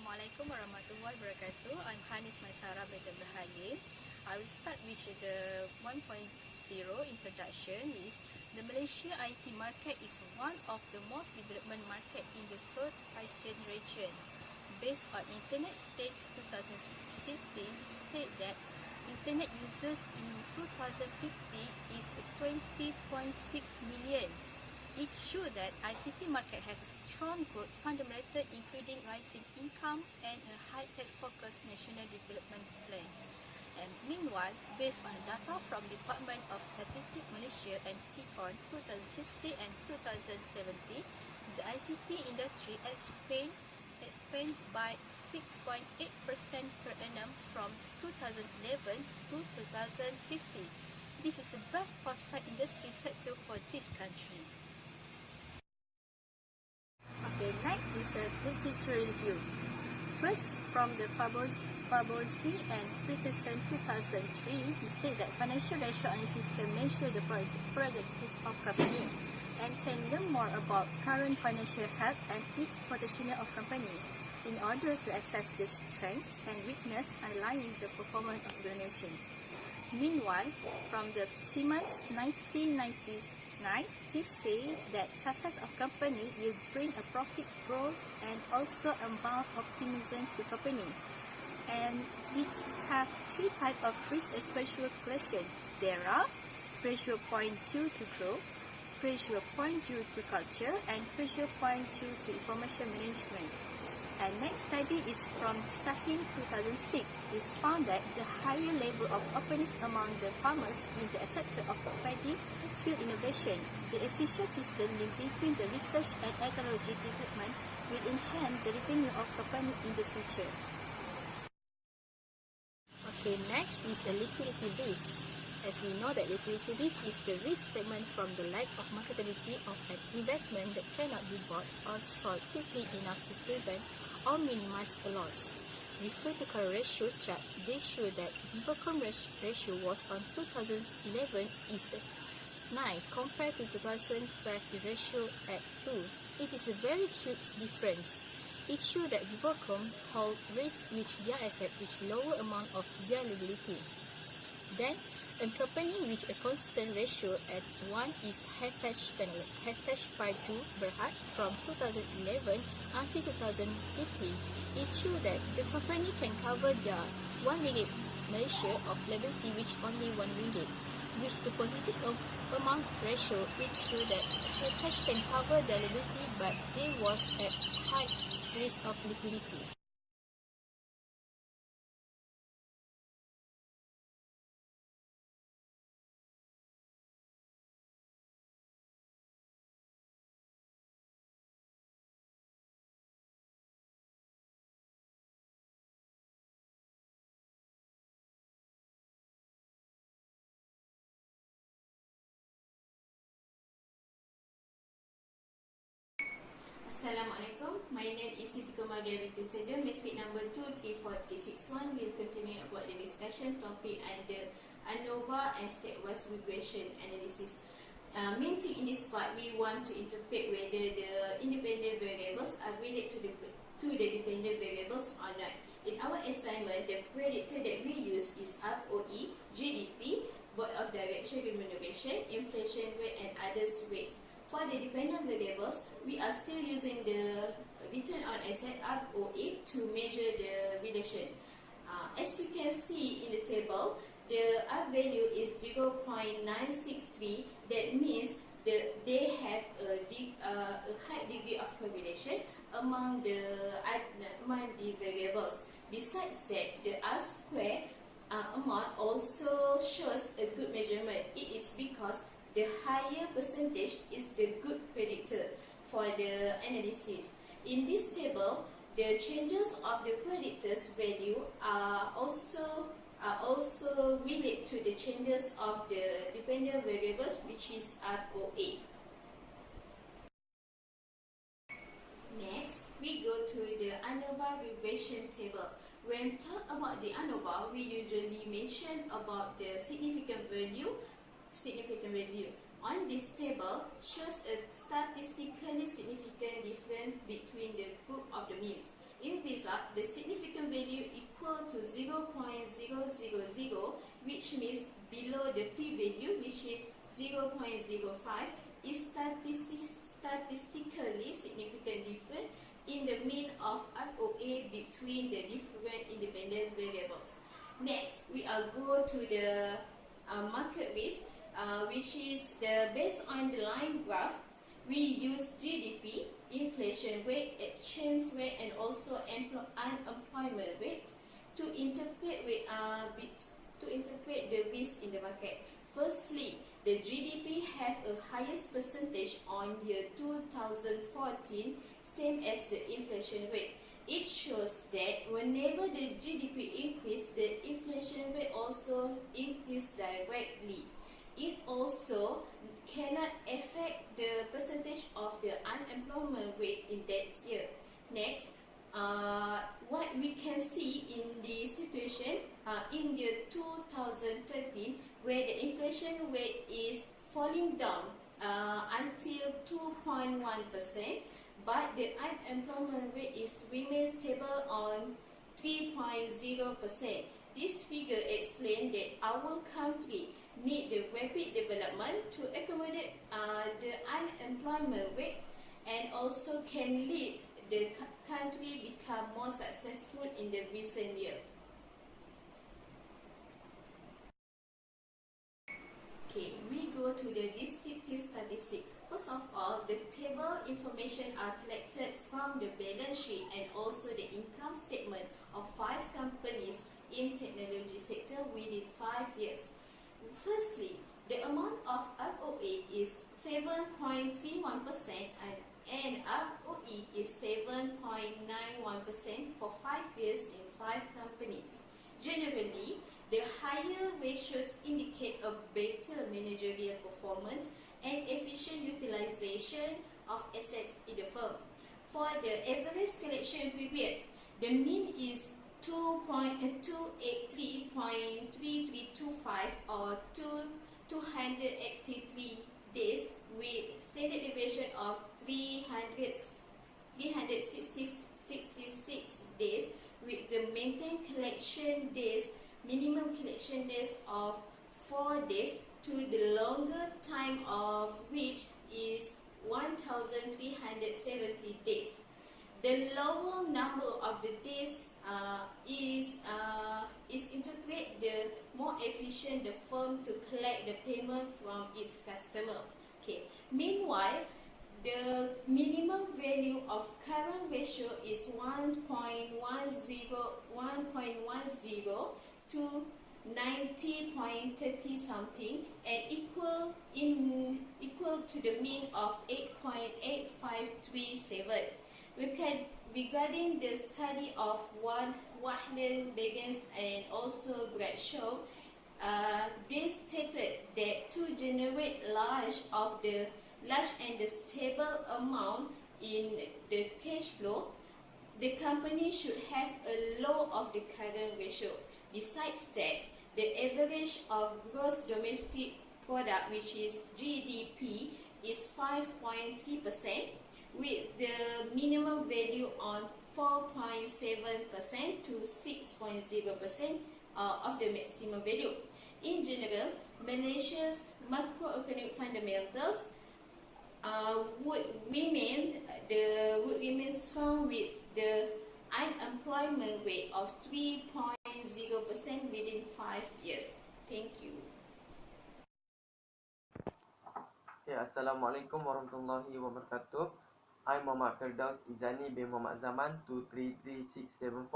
Assalamualaikum warahmatullahi wabarakatuh. I'm Hanis Maisara bin Ibrahim. I will start with the 1.0 introduction. Is the Malaysia IT market is one of the most development market in the South Asian region. Based on Internet Stats 2016, state that Internet users in 2050 is 20.6 million. It shows that ICT market has a strong growth fundamental, including rising income and a high-tech focused national development plan. And meanwhile, based on data from Department of Statistics Malaysia and PECON 2016 and 2017, the ICT industry expand by 6.8% per annum from 2011 to 2050. This is the best prospect industry sector for this country. Okay, next is a literature review. First, from the Faborzi and Peterson 2003, he said that financial ratio analysis can measure the productivity of company and can learn more about current financial health and its potential of company in order to assess the strengths and weakness aligning the performance of the nation. Meanwhile, from the Siemens 1999, he says that success of company will bring a profit growth and also amount optimism to company. And it have three types of risk exposure calculation. There are pressure point due to growth, pressure point due to culture, and pressure point due to information management. And next study is from Sahin 2006. It found that the higher level of openness among the farmers in the sector of paddy field innovation, the efficient system link between the research and technology development will enhance the revenue of company in the future. Okay, next is a liquidity risk. As we know that liquidity risk is the risk statement from the lack of marketability of an investment that cannot be bought or sold quickly enough to prevent or minimize a loss. Refer to current ratio chart, they show that Vivokom ratio was on 2011 is 9 compared to 2012 the ratio at 2. It is a very huge difference. It shows that Vivokom hold risk which their asset which lower amount of their liability. Then, a company with a constant ratio at 1 is Heritage Padu Berhad from 2011 until 2050. It shows that the company can cover their 1 ringgit Malaysia of liability which only 1 ringgit. Which the positive amount ratio, it shows that Heritage can cover the liability but they was at high risk of liquidity. Assalamualaikum. My name is Siti Kemagia binti Seja. Metric number 234361 will continue about the discussion topic under ANOVA and stepwise regression analysis. Main thing in this part, we want to interpret whether the independent variables are related to the dependent variables or not. In our assignment, the predictor that we use is ROE, GDP, board of direction remuneration, inflation rate, and others rates. For the dependent variables, we are still using the return on asset ROA to measure the relation. As you can see in the table, the R value is 0.963. That means they have a high degree of correlation among the variables. Besides that, the R square amount also shows a good measurement. It is because the higher percentage is the good predictor for the analysis. In this table, the changes of the predictor's value are also related to the changes of the dependent variables, which is ROA. Next, we go to the ANOVA regression table. When talk about the ANOVA, we usually mention about the significant value. On this table shows a statistically significant difference between the group of the means. In result, the significant value equal to 0.000, which means below the p-value, which is 0.05, is statistically significant difference in the mean of FOA between the different independent variables. Next, we are go to the market risk, which is based on the line graph. We use GDP, inflation rate, exchange rate, and also unemployment rate to interpret the risk in the market. Firstly, the GDP have a highest percentage on year 2014, same as the inflation rate. It shows that whenever the GDP increase, the inflation rate also increase directly. It also cannot affect the percentage of the unemployment rate in that year. Next, what we can see in the situation in year 2013, where the inflation rate is falling down until 2.1%, but the unemployment rate is remain stable on 3.0%. This figure explains that our country need the rapid development to accommodate the unemployment rate, and also can lead the country become more successful in the recent year. Okay, we go to the descriptive statistics. First of all, the table information are collected from the balance sheet and also the income statement of 5 companies in technology sector within 5 years. Firstly, the amount of FOA is 7.31% and FOE is 7.91% for 5 years in 5 companies. Generally, the higher ratios indicate a better managerial performance and efficient utilization of assets in the firm. For the average collection period, the mean is 283.3325 or 283 days, with standard deviation of 366 days, with the maintained collection days, minimum collection days of 4 days to the longer time of which is 1,370 days. The lower number of the days is interpret the more efficient the firm to collect the payment from its customer. Okay. Meanwhile, the minimum value of current ratio is 1.10 to 90.30 something, and equal to the mean of 8.8537. Regarding the study of Wahlen, Begins, and also Bradshaw, they stated that to generate large and the stable amount in the cash flow, the company should have a low of the current ratio. Besides that, the average of gross domestic product, which is GDP, is 5.3%, with the minimum value on 4.7% to 6.0% of the maximum value. In general, Malaysia's macroeconomic fundamentals would remain strong, with the unemployment rate of 3.0% within 5 years. Thank you. Okay, Assalamualaikum warahmatullahi wabarakatuh. I'm Muhammad Firdaus Izani bin Muhammad Zaman 233674.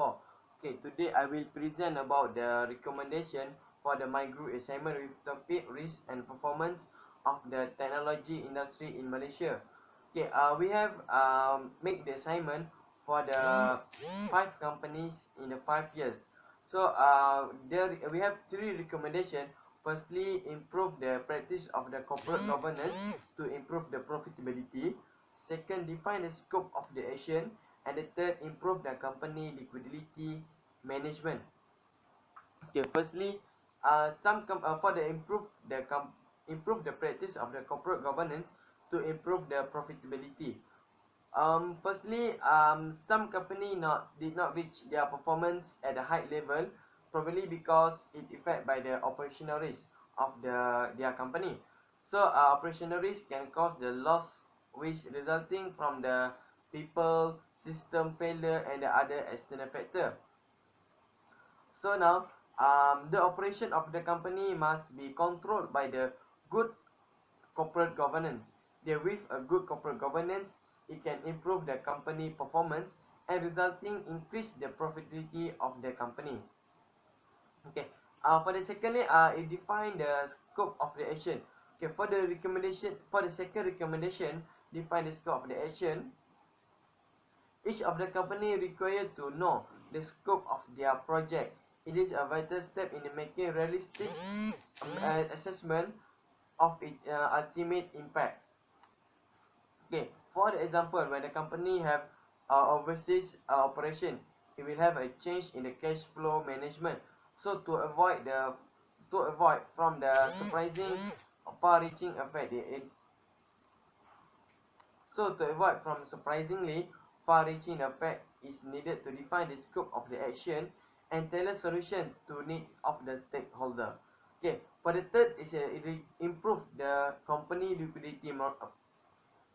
Okay, today I will present about the recommendation for the my group assignment with topic risk and performance of the technology industry in Malaysia. Okay, we have make the assignment for the 5 companies in the 5 years. So there we have 3 recommendations. Firstly, improve the practice of the corporate governance to improve the profitability. Second, define the scope of the action. And the third, improve the company liquidity management. Okay, firstly, for the improve the practice of the corporate governance to improve the profitability. Firstly, some company did not reach their performance at a high level, probably because it affected by the operational risk of their company. So, operational risk can cause the loss, which resulting from the people, system failure, and the other external factor. So now, the operation of the company must be controlled by the good corporate governance. With a good corporate governance, it can improve the company performance and resulting increase the profitability of the company. Okay. For the secondly, it define the scope of the action. Okay. For the second recommendation, define the scope of the action. Each of the company required to know the scope of their project. It is a vital step in making realistic assessment of its ultimate impact. Okay, for the example, when the company have overseas operation, it will have a change in the cash flow management. So to avoid from the surprising far-reaching effect, so to avoid from surprisingly far-reaching effect is needed to define the scope of the action and tailor solution to need of the stakeholder. Okay, for the third is improve the company liquidity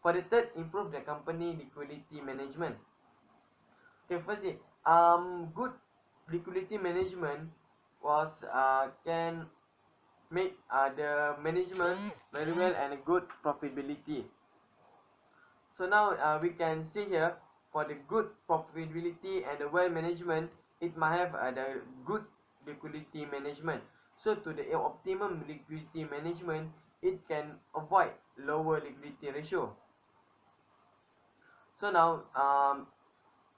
for the third, improve the company liquidity management. Okay, firstly, good liquidity management was can make the management very well and a good profitability. So now we can see here for the good profitability and the well management, it might have the good liquidity management. So to the optimum liquidity management, it can avoid lower liquidity ratio. So now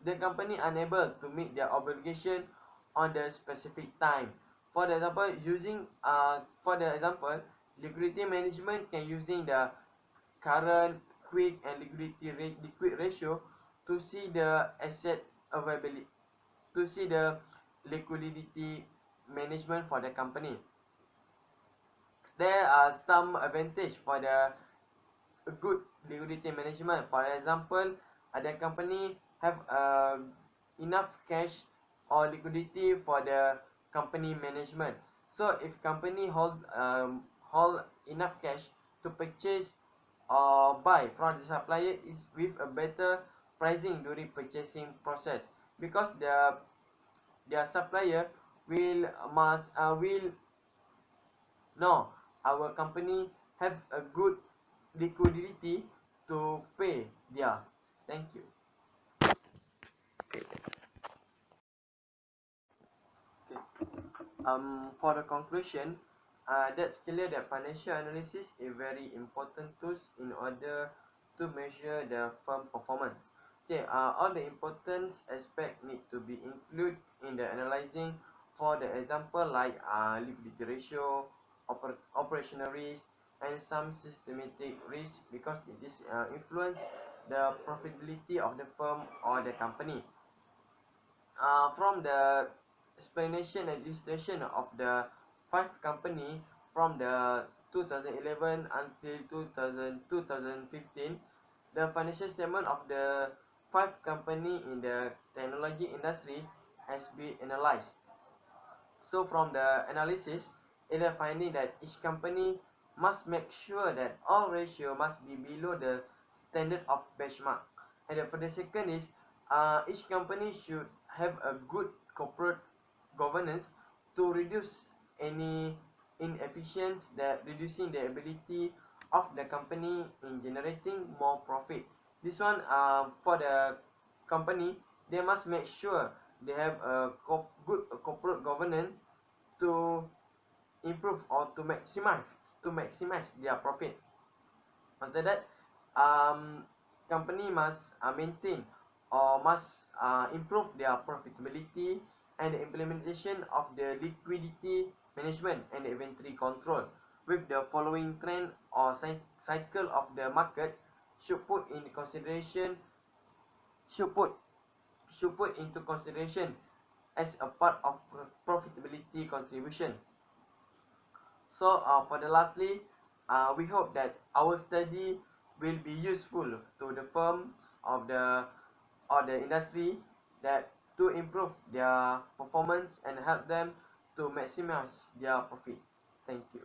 the company unable to meet their obligation on the specific time. For the example, liquidity management can using the current, quick, and liquid ratio to see the asset availability, to see the liquidity management for the company. There are some advantage for the good liquidity management. For example, the company have enough cash or liquidity for the company management. So if company hold enough cash to purchase or buy from the supplier is with a better pricing during purchasing process, because their supplier will know our company have a good liquidity to pay their. Thank you. Okay. For the conclusion, that's clear that financial analysis is very important tools in order to measure the firm performance. Okay. All the important aspects need to be included in the analyzing. For the example, like liquidity ratio, operational risk, and some systematic risk, because it is influence the profitability of the firm or the company. From the explanation and illustration of the five company from the 2011 until 2015, the financial statement of the five company in the technology industry has been analyzed. So from the analysis, it is finding that each company must make sure that all ratio must be below the standard of benchmark. And for the second is, each company should have a good corporate governance to reduce any inefficiency, that reducing the ability of the company in generating more profit. This one, for the company, they must make sure they have a good corporate governance to improve or to maximize their profit. After that, company must maintain or must improve their profitability and the implementation of the liquidity management and the inventory control with the following trend or cycle of the market should put in consideration should put should put into consideration as a part of profitability contribution. So for the lastly, we hope that our study will be useful to the firms of the industry that to improve their performance and help them to maximize their profit. Thank you.